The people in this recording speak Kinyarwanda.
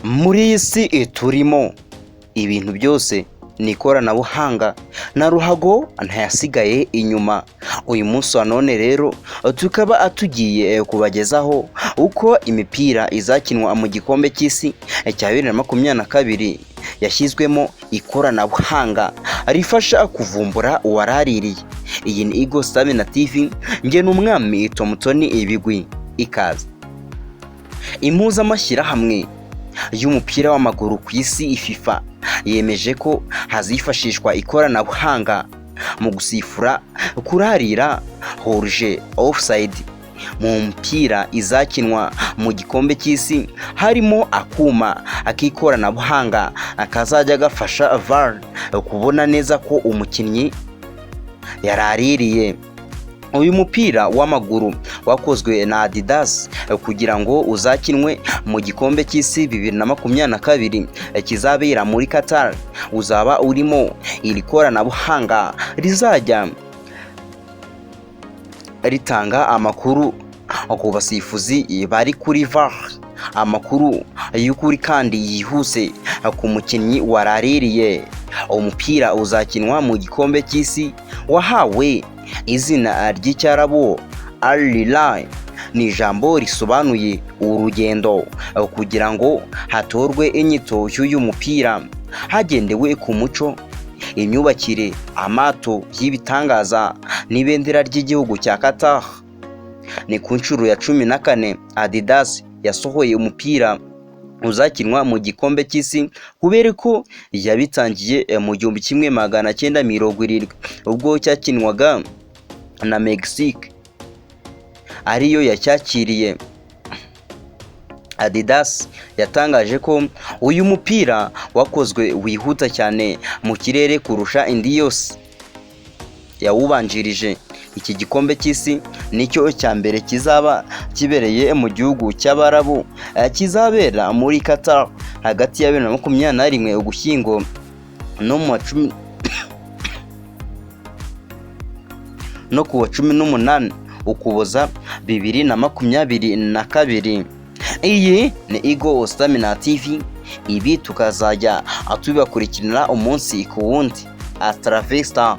Muri iyi si turimo ibintu byose ni ikoranabuhanga na ruhago ntayasigaye inyuma. Uyu munsi wa none rero tukaba tugiye kubagezaho uko imipira izakinwa mu gikombe cy'isi cya 2022 yashyizwemo ikoranabuhanga rifasha kuvumbura uwaraririye. Iyi ni Igo Stamina TV, nge n'umwami Tomutoni ibigwi ikaze. Impuzamashyirahamwe y'umupira w'amaguru ku isi Fifa yemeje ko hazifashishwa ikoranabuhanga mu gusifura kurarira huruje offside mu mpira izakinwa mu gikombe cy'isi. Harimo akuma akikoranabuhanga akazajya gafasha VAR kubona neza ko umukinnyi yaraririye. Uyu mupira w'amaguru wakozwe na Adidas kugira ngo uzakinwe mu gikombe cy'isi 2022 kizabera muri Qatar. Uzaba urimo iri koranabuhanga rizajya ritanga amakuru ku basifuzi bari kuri VAR, amakuru y'ukuri kandi yihuse ku mukinnyi waraririye. Umupira uzakinwa mu gikombe cy'isi wahawe izina ry'icyarabu Warariye, ni ijambo risobanuye urugendo, kugira ngo hatorwe inyito y'uyu mupira hagendewe ku muco, imyubakire, amato y'ibitangaza n'ibendera ry'igihugu cya Qatar. Ni ku nshuro ya 14 Adidas yasohoye umupira uzakinwa mu gikombe cy'isi, kubera ko yabitangiye mu 1970 ubwo cyakinwaga na Mexique ariyo yacyakiriye. Adidas yatangaje ko uyu mupira wakozwe wihuta cyane mu kirere kurusha indi yose yawubanjirije. Iki gikombe cy'isi nicyo cya mbere kizaba kibereye mu gihugu cy'Abarabu, kizabera muri Qatar hagati ya 2021 Ugushyingo no kuwa 18 Ukuboza 2022. Iyi ni Igo Stamina TV, ibi tukazajya tubibakurikirana umunsi ku wundi. Hasta la vista.